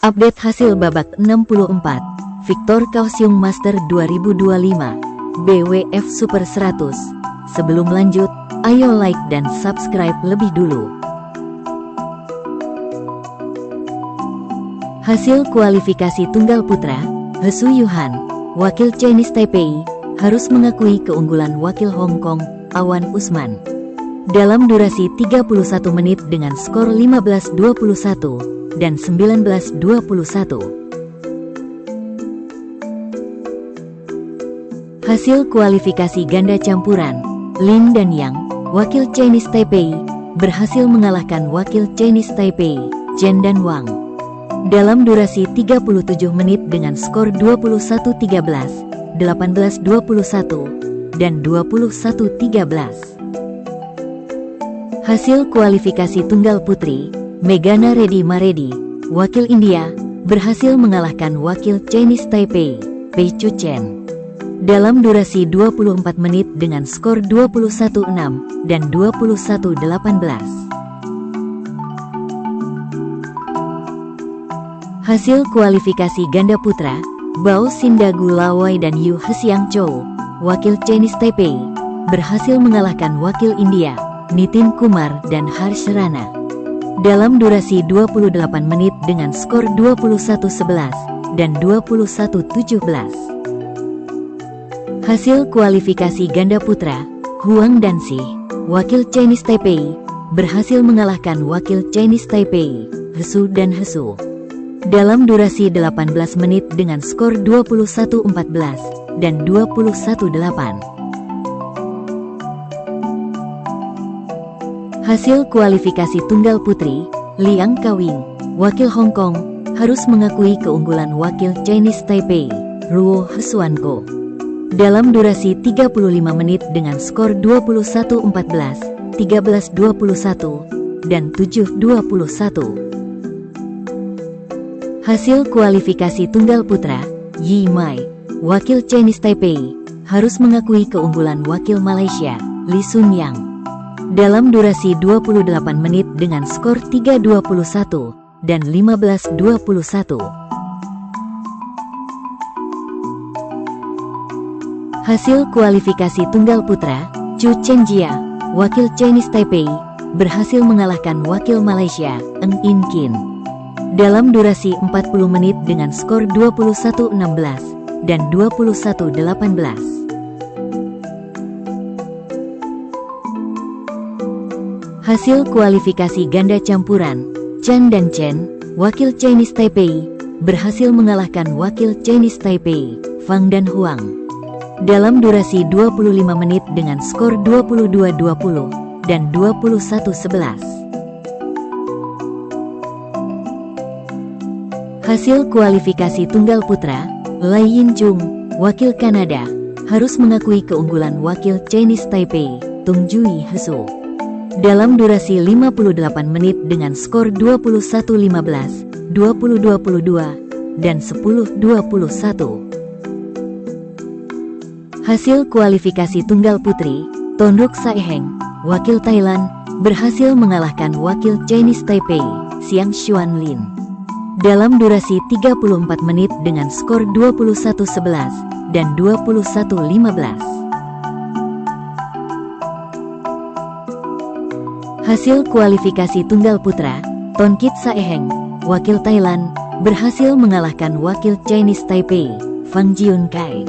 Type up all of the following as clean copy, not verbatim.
Update hasil babak 64 Victor Kaohsiung Master 2025 BWF Super 100. Sebelum lanjut, ayo like dan subscribe lebih dulu. Hasil kualifikasi tunggal putra, He Suyuhan, wakil Chinese Taipei, harus mengakui keunggulan wakil Hong Kong, Awan Usman. Dalam durasi 31 menit dengan skor 15-21 dan 19-21. Hasil kualifikasi ganda campuran, Lin dan Yang, wakil Chinese Taipei, berhasil mengalahkan wakil Chinese Taipei, Chen dan Wang. Dalam durasi 37 menit dengan skor 21-13, 18-21, dan 21-13. Hasil kualifikasi tunggal putri, Meghana Reddy Maredi, wakil India, berhasil mengalahkan wakil Chinese Taipei, Pei Chu Chen. Dalam durasi 24 menit dengan skor 21-6 dan 21-18. Hasil kualifikasi ganda putra, Bao Xindagu Lawai dan Yu Hsiang Chou, wakil Chinese Taipei, berhasil mengalahkan wakil India, Nitin Kumar dan Harsh Rana. Dalam durasi 28 menit dengan skor 21-11 dan 21-17. Hasil kualifikasi ganda putra, Huang Danxi, wakil Chinese Taipei, berhasil mengalahkan wakil Chinese Taipei, He Su dan He Su. Dalam durasi 18 menit dengan skor 21-14 dan 21-8. Hasil kualifikasi tunggal putri, Liang Kawing, wakil Hong Kong, harus mengakui keunggulan wakil Chinese Taipei, Ruo Hsuanko. Dalam durasi 35 menit dengan skor 21-14, 13-21, dan 7-21. Hasil kualifikasi tunggal putra, Yi Mai, wakil Chinese Taipei, harus mengakui keunggulan wakil Malaysia, Lee Sun Yang. Dalam durasi 28 menit dengan skor 3-21 dan 15-21. Hasil kualifikasi tunggal putra, Chu Chenjia, wakil Chinese Taipei, berhasil mengalahkan wakil Malaysia, Ng In Kin. Dalam durasi 40 menit dengan skor 21-16 dan 21-18. Hasil kualifikasi ganda campuran, Chan dan Chen, wakil Chinese Taipei, berhasil mengalahkan wakil Chinese Taipei, Fang dan Huang. Dalam durasi 25 menit dengan skor 22-20 dan 21-11. Hasil kualifikasi tunggal putra, Lai Yin Chung, wakil Kanada, harus mengakui keunggulan wakil Chinese Taipei, Tung Jui He Su. Dalam durasi 58 menit dengan skor 21-15, 20-22, dan 10-21. Hasil kualifikasi tunggal putri, Tondruk Saeheng, wakil Thailand, berhasil mengalahkan wakil Chinese Taipei, Xiang Xuanlin. Dalam durasi 34 menit dengan skor 21-11 dan 21-15. Hasil kualifikasi tunggal putra, Tonkit Saeheng, wakil Thailand, berhasil mengalahkan wakil Chinese Taipei, Fang Jiun Kai.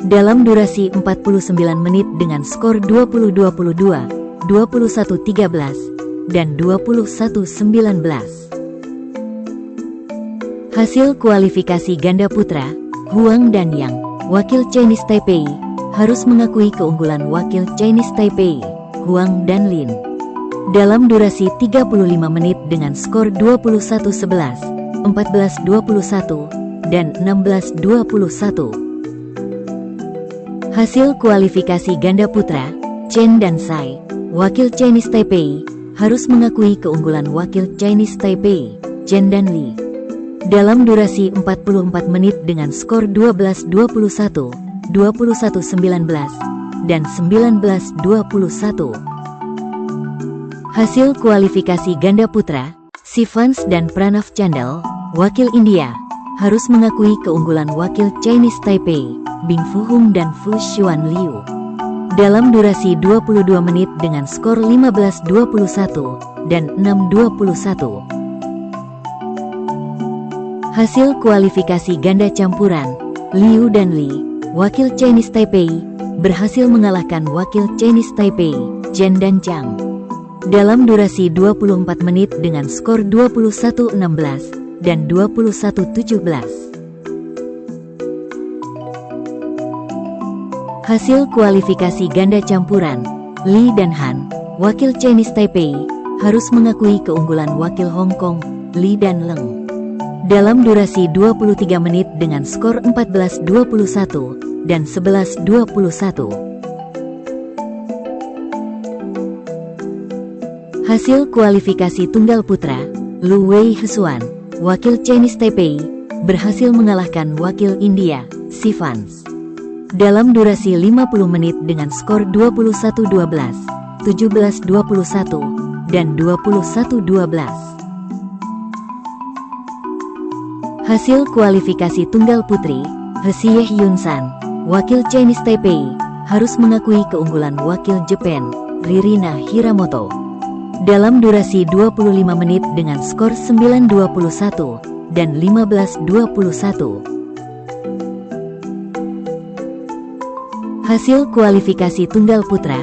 Dalam durasi 49 menit dengan skor 20-22, 21-13, dan 21-19. Hasil kualifikasi ganda putra, Huang dan Yang, wakil Chinese Taipei, harus mengakui keunggulan wakil Chinese Taipei, Huang dan Lin. Dalam durasi 35 menit dengan skor 21-11, 14-21, dan 16-21. Hasil kualifikasi ganda putra, Chen dan Tsai, wakil Chinese Taipei, harus mengakui keunggulan wakil Chinese Taipei, Chen dan Li. Dalam durasi 44 menit dengan skor 12-21, 21-19, dan 19-21. Hasil kualifikasi ganda putra, Sivans dan Pranav Chandel, wakil India, harus mengakui keunggulan wakil Chinese Taipei, Bing Fuhung dan Fu Xuanliu. Dalam durasi 22 menit dengan skor 15-21 dan 6-21. Hasil kualifikasi ganda campuran, Liu dan Li, wakil Chinese Taipei, berhasil mengalahkan wakil Chinese Taipei, Chen dan Chang. Dalam durasi 24 menit dengan skor 21-16 dan 21-17. Hasil kualifikasi ganda campuran, Li dan Han, wakil Chinese Taipei, harus mengakui keunggulan wakil Hong Kong, Li dan Leng. Dalam durasi 23 menit dengan skor 14-21 dan 11-21. Hasil kualifikasi tunggal putra, Lu Wei Hesuan, wakil Chinese Taipei, berhasil mengalahkan wakil India, Sivans. Dalam durasi 50 menit dengan skor 21-12, 17-21, dan 21-12. Hasil kualifikasi tunggal putri, Hsieh Yunsan, wakil Chinese Taipei, harus mengakui keunggulan wakil Jepang, Ririna Hiramoto. Dalam durasi 25 menit dengan skor 9-21 dan 15-21. Hasil kualifikasi tunggal putra,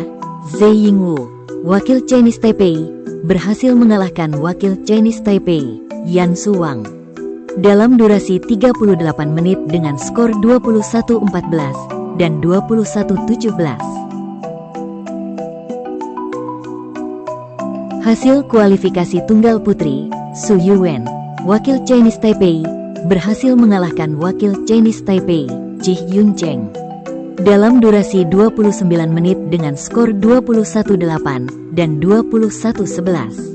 Zhei Yingwu, wakil Chinese Taipei, berhasil mengalahkan wakil Chinese Taipei, Yan Suwang. Dalam durasi 38 menit dengan skor 21-14 dan 21-17. Hasil kualifikasi tunggal putri, Su Yuwen, wakil Chinese Taipei, berhasil mengalahkan wakil Chinese Taipei, Ji Yun Cheng. Dalam durasi 29 menit dengan skor 21-8 dan 21-11.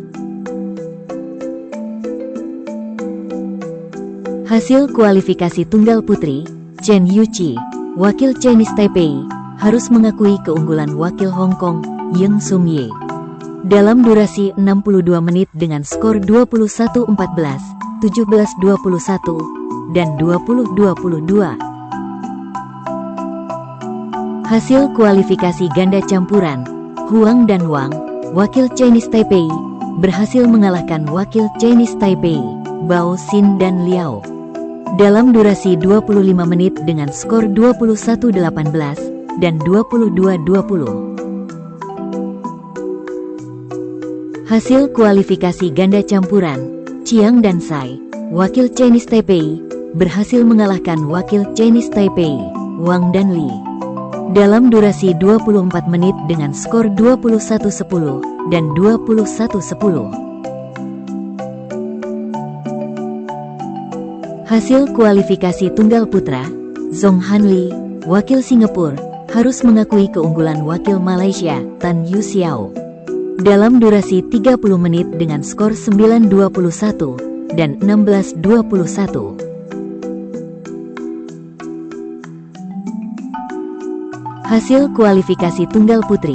Hasil kualifikasi tunggal putri, Chen Yuqi, wakil Chinese Taipei, harus mengakui keunggulan wakil Hong Kong, Yeng Sumye. Dalam durasi 62 menit dengan skor 21-14, 17-21, dan 20-22. Hasil kualifikasi ganda campuran, Huang dan Wang, wakil Chinese Taipei, berhasil mengalahkan wakil Chinese Taipei, Bao Xin dan Liao. Dalam durasi 25 menit dengan skor 21-18 dan 22-20. Hasil kualifikasi ganda campuran, Chiang dan Tsai, wakil Chinese Taipei, berhasil mengalahkan wakil Chinese Taipei, Wang dan Li. Dalam durasi 24 menit dengan skor 21-10 dan 21-10. Hasil kualifikasi tunggal putra, Zhong Hanli, wakil Singapura, harus mengakui keunggulan wakil Malaysia, Tan Yu Xiao. Dalam durasi 30 menit dengan skor 9-21 dan 16-21. Hasil kualifikasi tunggal putri,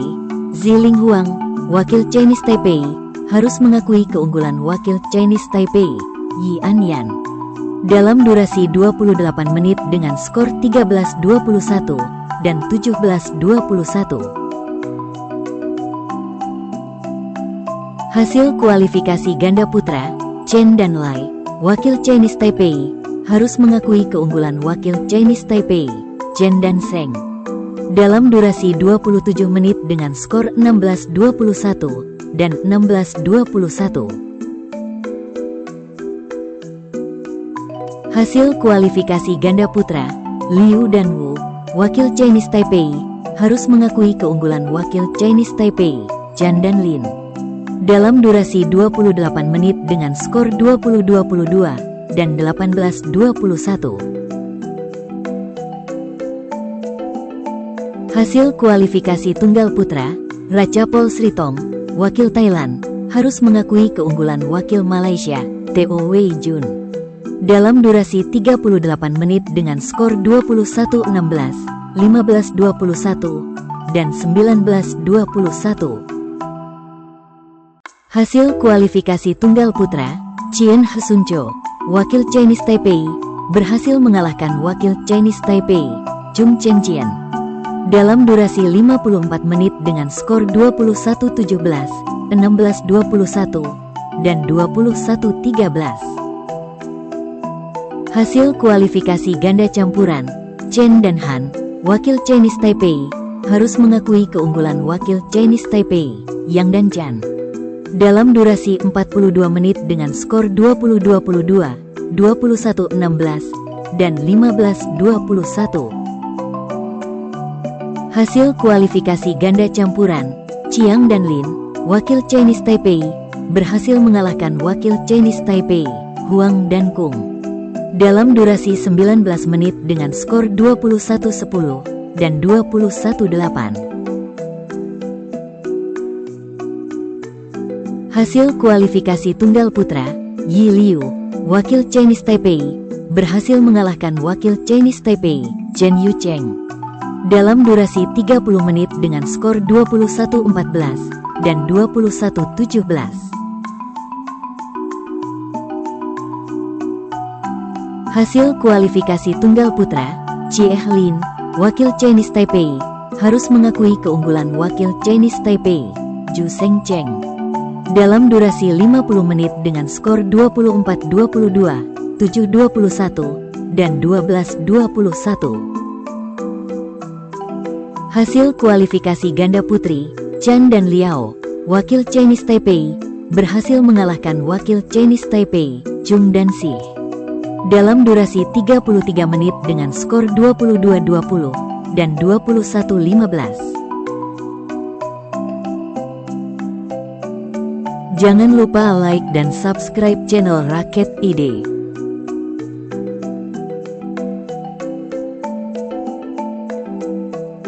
Ziling Huang, wakil Chinese Taipei, harus mengakui keunggulan wakil Chinese Taipei, Yi Anyan. Dalam durasi 28 menit dengan skor 13-21 dan 17-21. Hasil kualifikasi ganda putra, Chen dan Lai, wakil Chinese Taipei, harus mengakui keunggulan wakil Chinese Taipei, Chen dan Zheng. Dalam durasi 27 menit dengan skor 16-21 dan 16-21. Hasil kualifikasi ganda putra, Liu dan Wu, wakil Chinese Taipei, harus mengakui keunggulan wakil Chinese Taipei, Chan dan Lin. Dalam durasi 28 menit dengan skor 20-22 dan 18-21. Hasil kualifikasi tunggal putra, Ratchapol Sritong, wakil Thailand, harus mengakui keunggulan wakil Malaysia, Teo Wei Jun. Dalam durasi 38 menit dengan skor 21-16, 15-21, dan 19-21. Hasil kualifikasi tunggal putra, Chien Hesuncho, wakil Chinese Taipei, berhasil mengalahkan wakil Chinese Taipei, Zhong Chengjian, dalam durasi 54 menit dengan skor 21-17, 16-21, dan 21-13. Hasil kualifikasi ganda campuran, Chen dan Han, wakil Chinese Taipei, harus mengakui keunggulan wakil Chinese Taipei, Yang dan Chan, dalam durasi 42 menit dengan skor 20-22, 21-16, dan 15-21. Hasil kualifikasi ganda campuran, Chiang dan Lin, wakil Chinese Taipei, berhasil mengalahkan wakil Chinese Taipei, Huang dan Kung, dalam durasi 19 menit dengan skor 21-10, dan 21-8. Hasil kualifikasi tunggal putra, Yi Liu, wakil Chinese Taipei, berhasil mengalahkan wakil Chinese Taipei, Chen Yucheng, dalam durasi 30 menit dengan skor 21-14, dan 21-17. Hasil kualifikasi tunggal putra, Jie Lin, wakil Chinese Taipei, harus mengakui keunggulan wakil Chinese Taipei, Zhu Shengcheng, dalam durasi 50 menit dengan skor 24-22, 7-21, dan 12-21. Hasil kualifikasi ganda putri, Chan dan Liao, wakil Chinese Taipei, berhasil mengalahkan wakil Chinese Taipei, Zhong dan Xi, dalam durasi 33 menit dengan skor 22-20, dan 21-15. Jangan lupa like dan subscribe channel Raket ID.